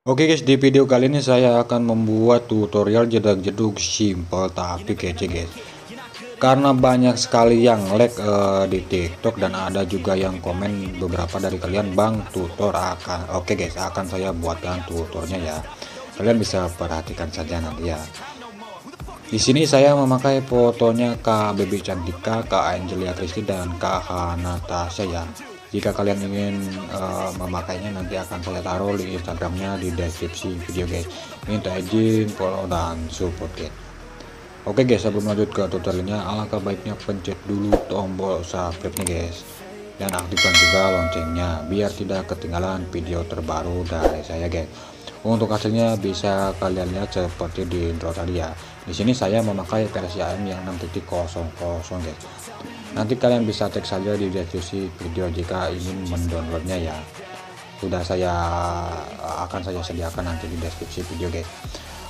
Oke guys, di video kali ini saya akan membuat tutorial jedak-jeduk simple tapi kece guys. Karena banyak sekali yang lag di TikTok dan ada juga yang komen beberapa dari kalian, "Bang, tutor akan." Oke guys, akan saya buatkan tutornya ya. Kalian bisa perhatikan saja nanti ya. Di sini saya memakai fotonya Kak Baby Cantika, Kak Angelia Kristi dan Kak Hanatasha ya. Jika kalian ingin memakainya, nanti akan saya taruh di Instagramnya di deskripsi video guys. Minta izin, follow dan support guys. Oke guys, sebelum lanjut ke tutorialnya, alangkah baiknya pencet dulu tombol subscribe nya guys, dan aktifkan juga loncengnya biar tidak ketinggalan video terbaru dari saya guys. Untuk hasilnya bisa kalian lihat seperti di intro tadi ya. Di sini saya memakai versi AM yang 6.00 guys. Nanti kalian bisa cek saja di deskripsi video jika ingin mendownloadnya ya. Sudah akan saya sediakan nanti di deskripsi video guys.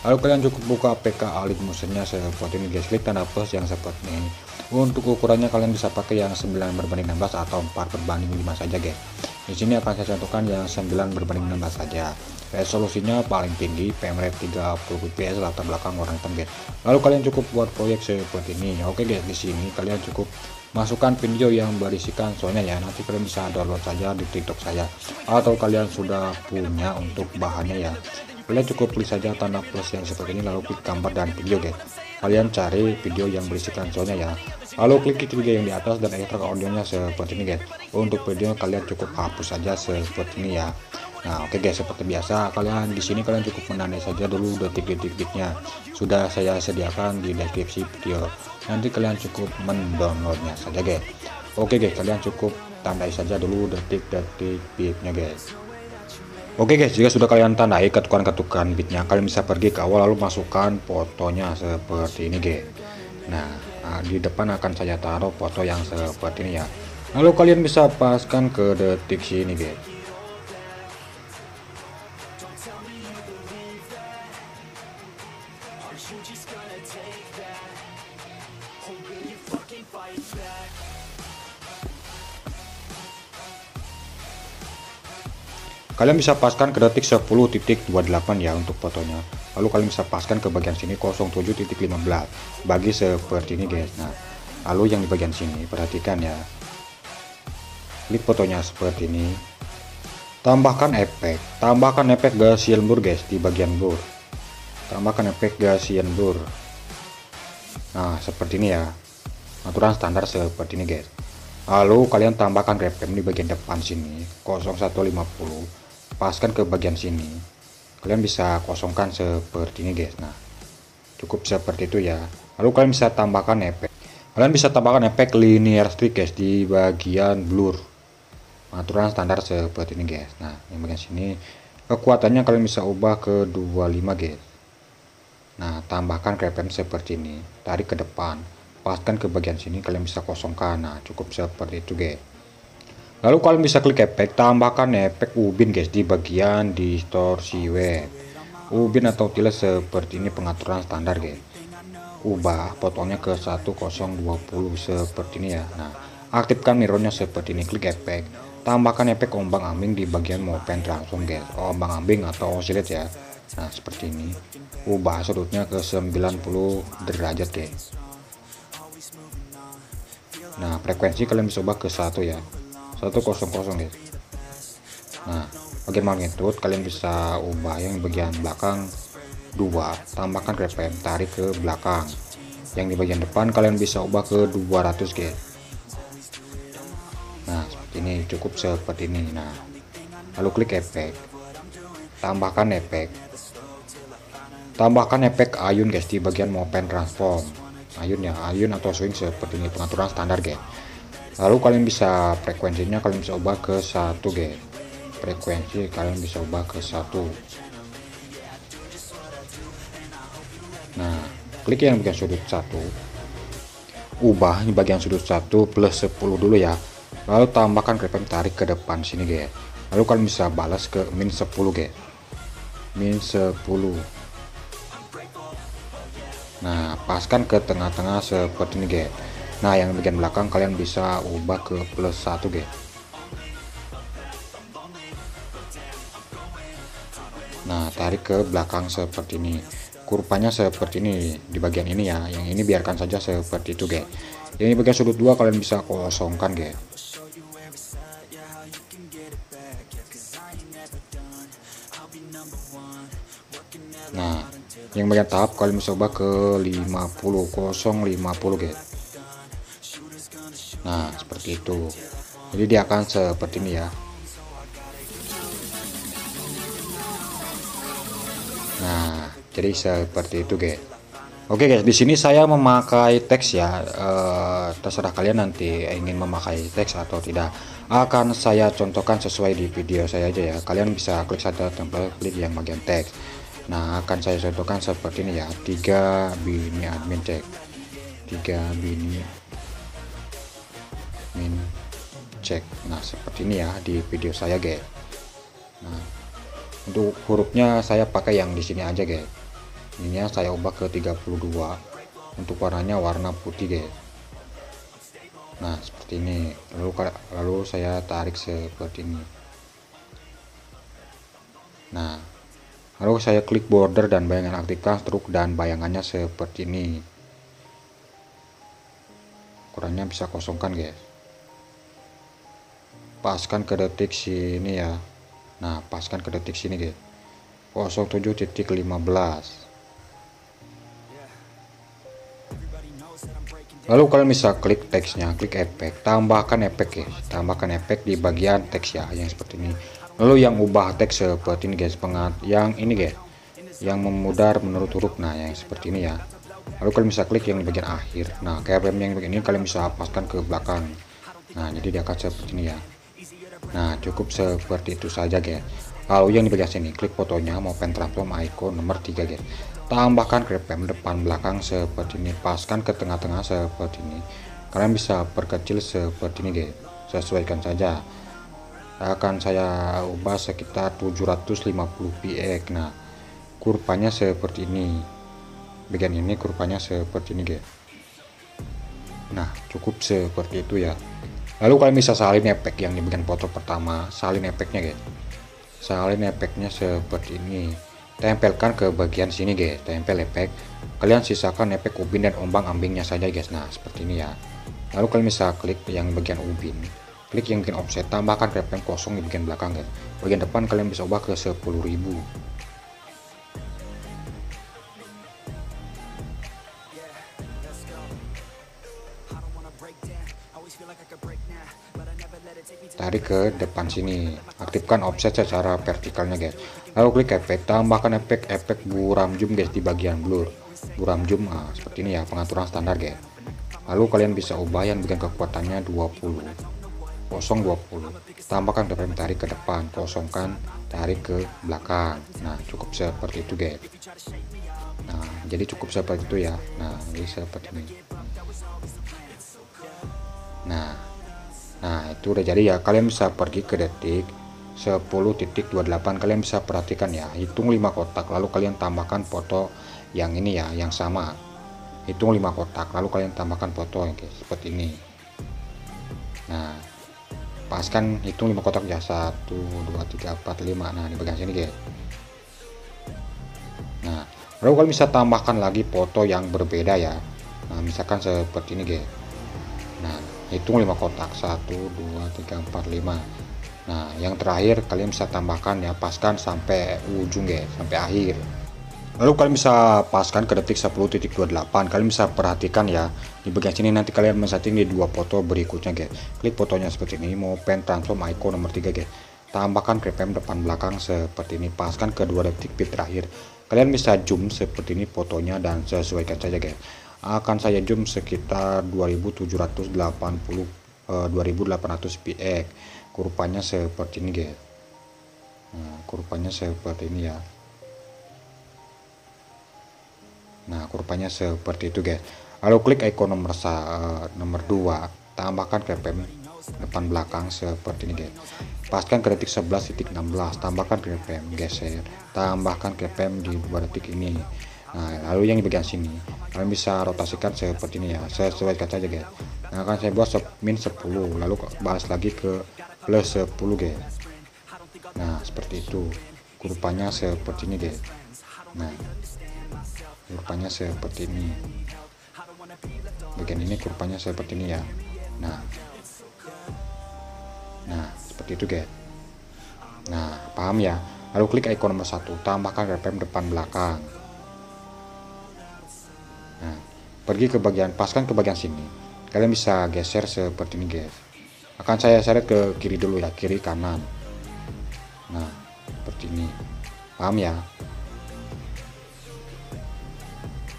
Lalu kalian cukup buka PK Alif Motionnya seperti ini guys, klik tanda plus yang seperti ini. Untuk ukurannya kalian bisa pakai yang 9:16 atau 4:5 saja guys. Di sini akan saya contohkan yang 9:16 saja. Resolusinya paling tinggi, frame rate 30 fps, latar belakang warna hitam guys. Lalu kalian cukup buat proyek seperti ini. Oke guys, di sini kalian cukup masukkan video yang berisikan soalnya ya, nanti kalian bisa download saja di TikTok saya, atau kalian sudah punya untuk bahannya ya. Kalian cukup klik saja tanda plus yang seperti ini, lalu klik gambar dan video guys. Kalian cari video yang berisikan soalnya ya, lalu klik tiga yang di atas dan ekstrak audionya seperti ini guys. Untuk video kalian cukup hapus saja seperti ini ya. Nah oke guys, seperti biasa kalian di sini kalian cukup menandai saja dulu detik-detiknya, sudah saya sediakan di deskripsi video. Nanti kalian cukup mendownloadnya saja guys. Oke guys, kalian cukup tandai saja dulu detik-detik bitnya guys. Oke guys, jika sudah kalian tandai ketukan-ketukan bitnya, kalian bisa pergi ke awal lalu masukkan fotonya seperti ini guys. Nah, di depan akan saya taruh foto yang seperti ini ya. Lalu kalian bisa paskan ke detik sini guys. Kalian bisa paskan ke detik 10.28 ya untuk fotonya. Lalu kalian bisa paskan ke bagian sini 07.15 bagi seperti ini guys. Nah, lalu yang di bagian sini perhatikan ya. Klik fotonya seperti ini. Tambahkan efek Gaussian blur guys di bagian blur. Tambahkan efek Gaussian blur. Nah, seperti ini ya. Aturan standar seperti ini guys. Lalu kalian tambahkan grafem di bagian depan sini 0150. Paskan ke bagian sini, kalian bisa kosongkan seperti ini guys. Nah, cukup seperti itu ya. Lalu kalian bisa tambahkan efek linear streak guys di bagian blur. Aturan standar seperti ini guys. Nah, yang bagian sini kekuatannya kalian bisa ubah ke 25 guys. Nah, tambahkan grafem seperti ini, tarik ke depan, paskan ke bagian sini, kalian bisa kosongkan. Nah, cukup seperti itu guys. Lalu kalian bisa klik efek, tambahkan efek ubin guys di bagian distorsi wave. Ubin atau tiles seperti ini pengaturan standar guys. Ubah potongnya ke 1020 seperti ini ya. Nah, aktifkan mirrornya seperti ini, klik efek, tambahkan efek ombang ambing di bagian movement transform guys. Ombang ambing atau oscillate ya. Nah, seperti ini. Ubah sudutnya ke 90 derajat guys. Nah, frekuensi kalian bisa ubah ke 1 ya. 100 guys. Nah, bagian magnitude kalian bisa ubah yang bagian belakang 2, tambahkan grafem, tarik ke belakang. Yang di bagian depan kalian bisa ubah ke 200 guys. Nah, seperti ini, cukup seperti ini. Nah, lalu klik efek, tambahkan efek ayun guys di bagian movement transform. Ayun ya, ayun atau swing seperti ini pengaturan standar guys. Lalu kalian bisa frekuensinya kalian bisa ubah ke 1 guys. Frekuensi kalian bisa ubah ke 1. Nah, klik yang bagian sudut 1. Ubah di bagian sudut 1 plus 10 dulu ya. Lalu tambahkan grafem, tarik ke depan sini guys. Lalu kalian bisa balas ke min 10 guys. Min 10. Nah, paskan ke tengah-tengah seperti ini guys. Nah, yang bagian belakang kalian bisa ubah ke plus 1 guys. Nah, tarik ke belakang seperti ini. Kurvanya seperti ini di bagian ini ya. Yang ini biarkan saja seperti itu, guys. Ini bagian sudut 2 kalian bisa kosongkan, guys. Nah, yang bagian tahap kalian bisa ubah ke 50 guys. Nah, seperti itu. Jadi dia akan seperti ini ya. Nah, jadi seperti itu, guys. Oke, guys, di sini saya memakai teks ya. Terserah kalian nanti ingin memakai teks atau tidak. Akan saya contohkan sesuai di video saya aja ya. Kalian bisa klik saja tempat klik yang bagian teks. Nah, akan saya contohkan seperti ini ya. 3 bini admin cek. 3 bini admin cek. Nah, seperti ini ya di video saya, guys. Nah, untuk hurufnya saya pakai yang di sini aja, guys. Ininya saya ubah ke 32. Untuk warnanya warna putih, guys. Nah, seperti ini. Lalu saya tarik seperti ini. Nah, lalu saya klik border dan bayangan, aktifkan stroke dan bayangannya seperti ini. Ukurannya bisa kosongkan, guys. Paskan ke detik sini ya. Nah, paskan ke detik sini, guys. 07.15. Lalu kalian bisa klik teksnya, klik efek, tambahkan efek ya, tambahkan efek di bagian teks ya, yang seperti ini. Lalu yang ubah teks seperti ini, guys, yang ini, guys, yang memudar menurut huruf. Nah, yang seperti ini ya. Lalu kalian bisa klik yang di bagian akhir. Nah, kayak yang begini kalian bisa paskan ke belakang. Nah, jadi dia akan seperti ini ya. Nah, cukup seperti itu saja, guys. Lalu yang di bagian sini, klik fotonya, mau pen transform icon nomor 3, guys. Tambahkan keyframe depan belakang seperti ini, paskan ke tengah-tengah seperti ini. Kalian bisa perkecil seperti ini, guys. Sesuaikan saja. Akan saya ubah sekitar 750 px. Nah, kurvanya seperti ini. Bagian ini kurvanya seperti ini, guys. Nah, cukup seperti itu ya. Lalu kalian bisa salin efek yang di bagian foto pertama, salin efeknya, guys. Salin efeknya seperti ini. Tempelkan ke bagian sini, guys, tempel efek. Kalian sisakan efek ubin dan ombang-ambingnya saja, guys. Nah, seperti ini ya. Lalu kalian bisa klik yang bagian ubin, klik yang bagian offset, tambahkan keyframe kosong di bagian belakang, guys. Bagian depan kalian bisa ubah ke 10.000. Tarik ke depan sini, aktifkan offset secara vertikalnya, guys. Lalu klik efek, tambahkan efek buram zoom, guys, di bagian blur buram zoom. Seperti ini ya, pengaturan standar, guys. Lalu kalian bisa ubah yang bagian kekuatannya 20, 020. Tambahkan keyframe, tarik ke depan, kosongkan, tarik ke belakang. Nah, cukup seperti itu, guys. Nah, jadi cukup seperti itu ya. Nah, jadi seperti ini. Nah, itu udah jadi ya. Kalian bisa pergi ke detik 10.28. Kalian bisa perhatikan ya, hitung 5 kotak, lalu kalian tambahkan foto yang ini ya, yang sama. Hitung 5 kotak, lalu kalian tambahkan foto yang kayak seperti ini. Nah, paskan hitung 5 kotak ya, 1 2 3 4 5. Nah, di bagian sini, guys. Nah, lalu kalian bisa tambahkan lagi foto yang berbeda ya. Nah, misalkan seperti ini, guys. Nah, hitung 5 kotak, 1 2 3 4 5. Nah, yang terakhir kalian bisa tambahkan ya, paskan sampai ujung, guys, sampai akhir. Lalu kalian bisa paskan ke detik 10.28. Kalian bisa perhatikan ya, di bagian sini nanti kalian men-setting di 2 foto berikutnya, guys. Klik fotonya seperti ini, mau pen transform icon nomor 3, guys. Tambahkan keyframe depan belakang seperti ini, paskan ke 2 detik bit terakhir. Kalian bisa zoom seperti ini fotonya dan sesuaikan saja, guys. Akan saya zoom sekitar 2780 2800 px. Kurvanya seperti ini, guys. Nah, kurvanya seperti ini ya. Nah, kurvanya seperti itu, guys. Lalu klik icon nomor 2, tambahkan keyframe depan belakang seperti ini, guys. Paskan ke detik 11.16, tambahkan keyframe, geser, tambahkan keyframe di 2 detik ini. Nah, lalu yang di bagian sini kalian bisa rotasikan seperti ini ya, sesuaikan saja, guys. Nah, akan saya buat min 10, lalu bahas lagi ke plus 10, guys. Nah, seperti itu. kurvanya seperti ini guys. Nah, kurvanya seperti ini, bagian ini kurvanya seperti ini ya. Nah seperti itu guys. Nah, paham ya? Lalu klik icon nomor 1, tambahkan RPM depan belakang. Nah, pergi ke bagian, paskan ke bagian sini. Kalian bisa geser seperti ini guys. Akan saya seret ke kiri dulu ya, kiri kanan. Nah, seperti ini. Paham ya?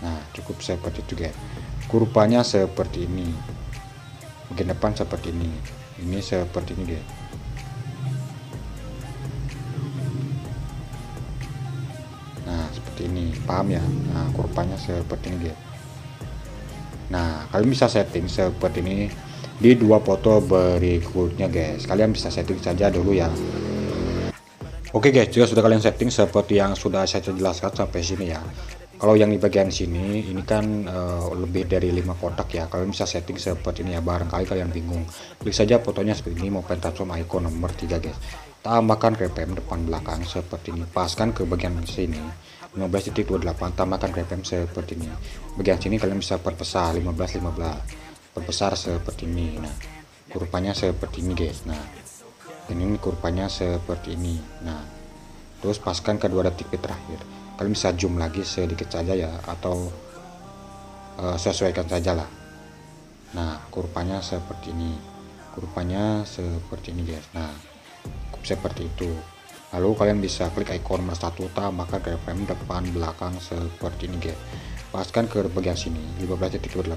Nah, cukup seperti itu guys. Kurvanya seperti ini. Bagian depan seperti ini. Ini seperti ini guys. Nah, seperti ini. Paham ya? Nah, kurvanya seperti ini guys. Nah, kalian bisa setting seperti ini di dua foto berikutnya guys. Kalian bisa setting saja dulu ya. Oke guys, jika sudah kalian setting seperti yang sudah saya jelaskan sampai sini ya. Kalau yang di bagian sini ini kan lebih dari 5 kotak ya. Kalian bisa setting seperti ini ya, barangkali kalian bingung. Klik saja fotonya seperti ini, mau transform icon nomor 3 guys. Tambahkan RPM depan belakang seperti ini. Paskan ke bagian sini 15.28, tambahkan RPM seperti ini. Bagian sini kalian bisa perbesar 15, perbesar seperti ini. Nah, kurvanya seperti ini guys. Nah, ini kurvanya seperti ini. Nah, terus paskan kedua detik terakhir. Kalian bisa zoom lagi sedikit saja ya, atau sesuaikan saja lah. Nah, kurvanya seperti ini, kurvanya seperti ini guys. Nah, seperti itu. Lalu kalian bisa klik icon nomor 1, tambahkan RPM depan belakang seperti ini guys. Paskan ke bagian sini 15.28.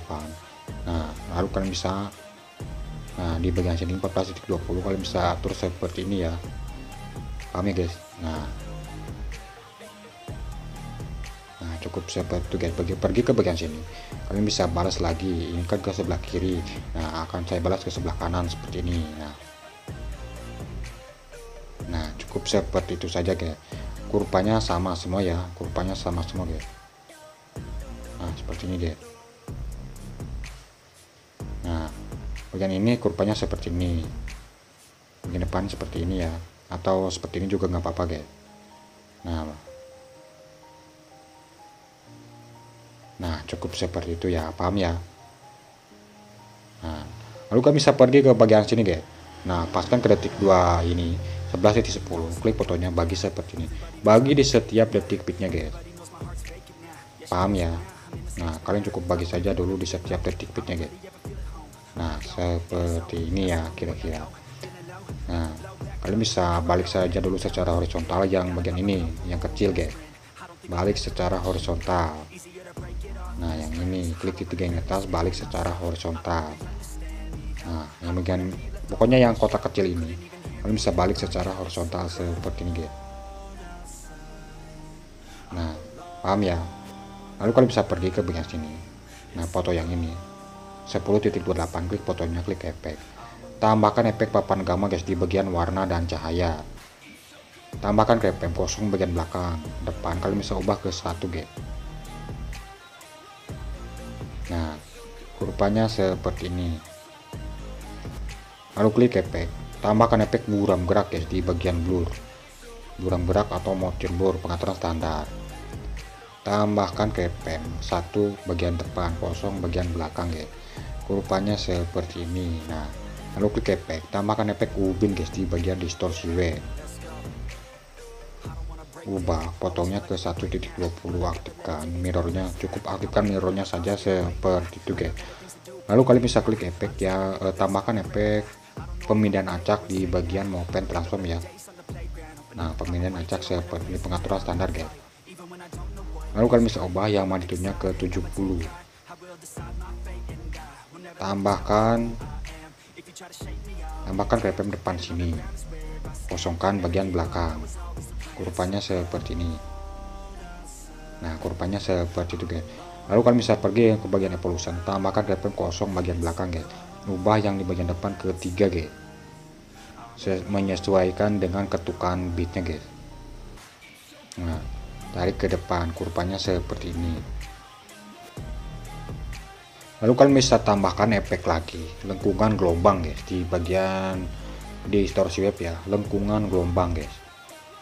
Nah, lalu kalian bisa, nah di bagian sini 14.20 kalian bisa atur seperti ini ya. Paham ya guys? Nah, cukup seperti itu guys. Pergi ke bagian sini, kalian bisa balas lagi. Ini kan ke sebelah kiri. Nah, akan saya balas ke sebelah kanan seperti ini. Nah, cukup seperti itu saja guys. Kurvanya sama semua ya, kurvanya sama semua guys. Nah, seperti ini guys. Nah, bagian ini kurvanya seperti ini, bagian depan seperti ini ya, atau seperti ini juga nggak apa-apa guys. Nah, cukup seperti itu ya, paham ya? Nah, lalu kalian bisa pergi ke bagian sini guys. Nah, paskan ke detik 2 ini 11.10, klik fotonya, bagi seperti ini, bagi di setiap detik pitnya guys. Paham ya? Nah, kalian cukup bagi saja dulu di setiap detik pitnya guys. Nah, seperti ini ya kira-kira. Nah, kalian bisa balik saja dulu secara horizontal yang bagian ini, yang kecil guys. Balik secara horizontal. Nah, yang ini klik titik yang atas, balik secara horizontal. Nah, yang bagian pokoknya yang kotak kecil ini kalian bisa balik secara horizontal seperti ini guys. Nah, paham ya? Lalu kalian bisa pergi ke bagian sini. Nah, foto yang ini 10.28, klik fotonya, klik efek. Tambahkan efek papan gamma guys di bagian warna dan cahaya. Tambahkan RPM kosong bagian belakang depan, kalian bisa ubah ke 1 guys. Nah, kurvanya seperti ini. Lalu klik efek, tambahkan efek buram gerak guys di bagian blur, buram gerak atau motion blur, pengaturan standar. Tambahkan RPM 1 bagian depan, kosong bagian belakang guys. Kurvanya seperti ini. Nah, lalu klik efek, tambahkan efek ubin guys di bagian distorsi wave. Ubah potongnya ke 1.20, aktifkan mirrornya, cukup aktifkan mirrornya saja seperti itu guys. Lalu kalian bisa klik efek ya, tambahkan efek pemindahan acak di bagian movement transform ya. Nah, pemindahan acak seperti ini, pengaturan standar guys. Lalu kalian bisa ubah yang magnitude-nya ke 70. Tambahkan RPM depan sini, kosongkan bagian belakang. Kurvanya seperti ini. Nah, kurvanya seperti itu guys. Lalu kalian bisa pergi ke bagian evolution, tambahkan RPM kosong bagian belakang guys. Ubah yang di bagian depan ke 3 guys, menyesuaikan dengan ketukan beatnya guys. Nah, tarik ke depan, kurvanya seperti ini. Lalu kalian bisa tambahkan efek lagi, lengkungan gelombang guys di bagian distorsi wave ya, lengkungan gelombang guys.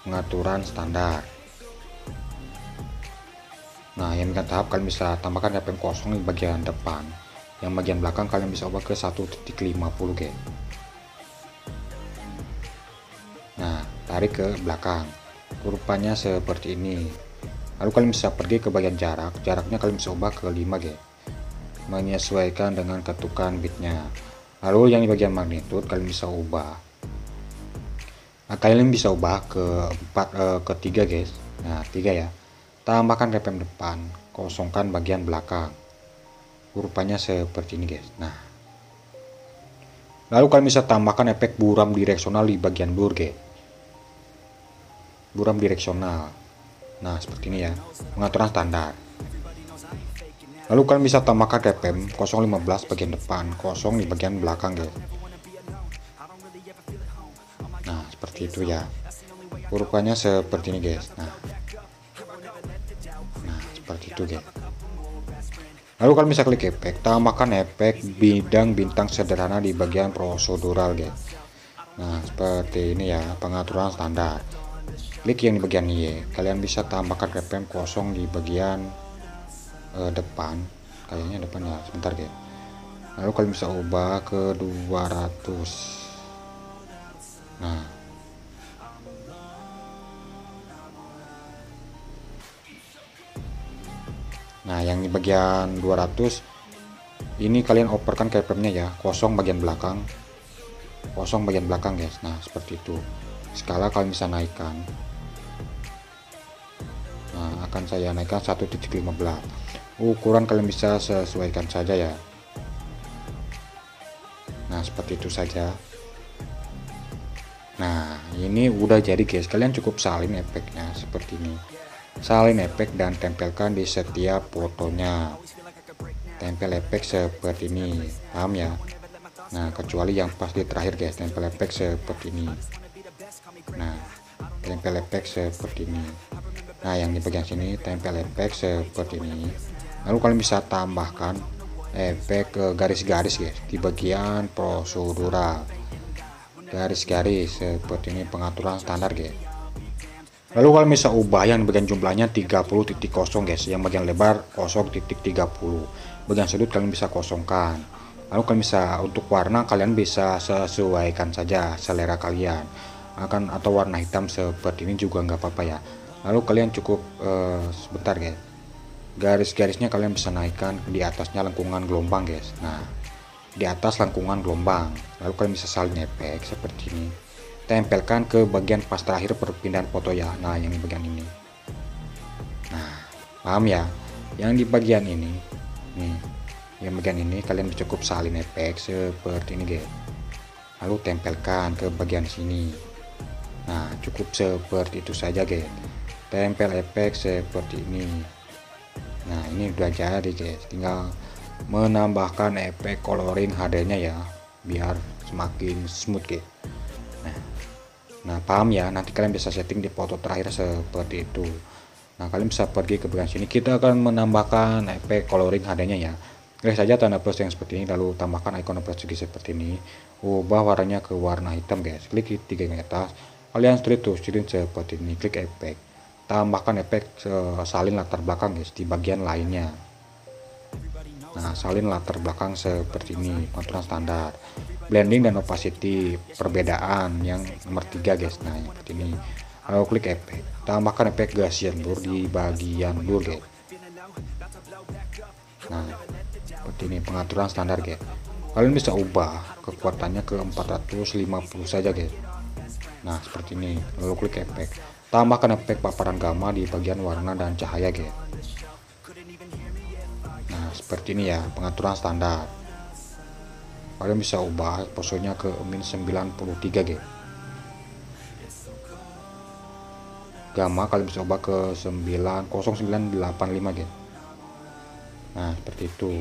pengaturan standar. Nah, yang bagian tahap kalian bisa tambahkan RPM kosong di bagian depan. Yang bagian belakang kalian bisa ubah ke 1.50 guys. Nah, tarik ke belakang. Rupanya seperti ini. Lalu kalian bisa pergi ke bagian jarak. Jaraknya kalian bisa ubah ke 5 guys. Menyesuaikan dengan ketukan bitnya. Lalu yang di bagian magnitude kalian bisa ubah. Nah, kalian bisa ubah ke 3 guys. Nah, 3 ya. Tambahkan RPM depan, kosongkan bagian belakang. Rupanya seperti ini guys. Nah, lalu kalian bisa tambahkan efek buram direksional di bagian blur guys. Buram direksional. Nah, seperti ini ya, pengaturan standar. Lalu kalian bisa tambahkan RPM 015 bagian depan, kosong di bagian belakang guys. Nah, seperti itu ya. Rupanya seperti ini guys. Nah, seperti itu guys. Lalu kalian bisa klik efek, tambahkan efek bidang bintang sederhana di bagian prosedural guys. Nah, seperti ini ya, pengaturan standar. Klik yang di bagian Y, kalian bisa tambahkan RPM kosong di bagian depan, kayaknya depan ya, sebentar guys. Lalu kalian bisa ubah ke 200. Nah, yang di bagian 200 ini kalian operkan RPM-nya ya, kosong bagian belakang guys. Nah, seperti itu. Skala kalian bisa naikkan. Nah, akan saya naikkan 1.15. Ukuran kalian bisa sesuaikan saja ya. Nah, seperti itu saja. Nah, ini udah jadi guys. Kalian cukup salin efeknya seperti ini. Salin efek dan tempelkan di setiap fotonya. Tempel efek seperti ini, paham ya? Nah, kecuali yang pas di terakhir guys, tempel efek seperti ini. Nah, tempel efek seperti ini. Nah, yang di bagian sini tempel efek seperti ini. Lalu kalian bisa tambahkan efek garis-garis guys di bagian prosedural. Garis-garis seperti ini, pengaturan standar guys. Lalu kalian bisa ubah yang bagian jumlahnya 30.0 guys, yang bagian lebar 0.30. Bagian sudut kalian bisa kosongkan. Lalu kalian bisa untuk warna kalian bisa sesuaikan saja selera kalian. Atau warna hitam seperti ini juga nggak apa-apa ya. Lalu kalian cukup sebentar guys. Garis-garisnya kalian bisa naikkan di atasnya lengkungan gelombang guys. Nah, di atas lengkungan gelombang. Lalu kalian bisa salin efek seperti ini. Tempelkan ke bagian pas terakhir perpindahan foto ya. Nah, yang di bagian ini. Nah, paham ya? Yang di bagian ini nih, yang bagian ini kalian cukup salin efek seperti ini guys. Lalu tempelkan ke bagian sini. Nah, cukup seperti itu saja guys. Tempel efek seperti ini. Nah, ini udah jadi guys, tinggal menambahkan efek coloring HD nya ya, biar semakin smooth guys. Nah, paham ya, nanti kalian bisa setting di foto terakhir seperti itu. Nah, kalian bisa pergi ke bagian sini, kita akan menambahkan efek coloring HD nya ya. Klik saja tanda plus yang seperti ini, lalu tambahkan icon plus segi seperti ini, ubah warnanya ke warna hitam guys. Klik di 3 yang atas, kalian straight to screen seperti ini, klik efek, tambahkan efek salin latar belakang guys di bagian lainnya. Nah, salin latar belakang seperti ini, pengaturan standar. Blending dan opacity, perbedaan yang nomor 3 guys. Nah, seperti ini. Lalu klik efek, tambahkan efek Gaussian blur di bagian blur guys. Nah, seperti ini, pengaturan standar guys. Kalian bisa ubah kekuatannya ke 450 saja guys. Nah, seperti ini. Lalu klik efek, tambahkan efek paparan gamma di bagian warna dan cahaya guys. Nah, seperti ini ya, pengaturan standar. Kalian bisa ubah posenya ke -93 guys. Gamma kalian bisa ubah ke 0985 guys. Nah, seperti itu.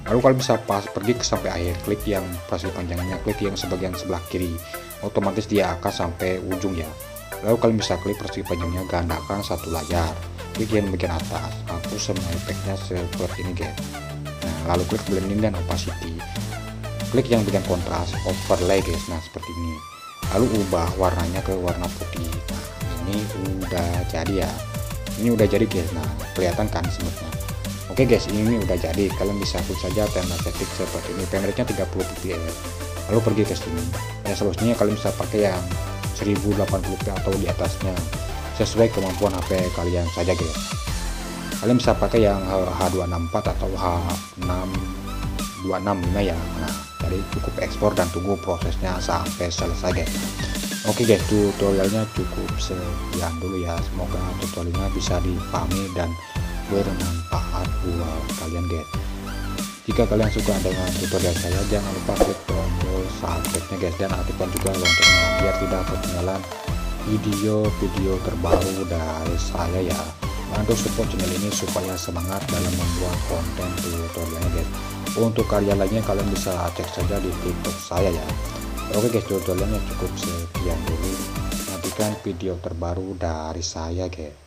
Lalu kalian bisa pergi ke sampai akhir, klik yang proses panjangnya, klik yang sebagian sebelah kiri, otomatis dia akan sampai ujung ya. Lalu kalian bisa klik proses panjangnya, gandakan satu layar, klik yang bagian atas, hapus semua efeknya seperti ini guys. Nah, lalu klik blending dan opacity, klik yang bagian kontras, overlay guys. Nah, seperti ini. lalu ubah warnanya ke warna putih. Nah, ini udah jadi ya, ini udah jadi guys. Nah, kelihatan kan smoothnya. Oke guys, ini udah jadi. Kalian bisa klik saja tema setting seperti ini, frame-nya 30 fps, lalu pergi ke sini ya. Selanjutnya kalian bisa pakai yang 1080p atau di atasnya, sesuai kemampuan HP kalian saja guys. Kalian bisa pakai yang H264 atau H625 ya. Nah, jadi cukup ekspor dan tunggu prosesnya sampai selesai guys. Oke guys, tutorialnya cukup sekian dulu ya. Semoga tutorialnya bisa dipahami dan bermanfaat buat kalian guys. Jika kalian suka dengan tutorial saya, jangan lupa klik tombol subscribe-nya guys, dan aktifkan juga loncengnya biar tidak ketinggalan video-video terbaru dari saya ya. Bantu support channel ini supaya semangat dalam membuat konten tutorialnya guys. Untuk karya lainnya kalian bisa cek saja di TikTok saya ya. Oke guys, tutorialnya cukup sekian dulu. Nantikan video terbaru dari saya guys.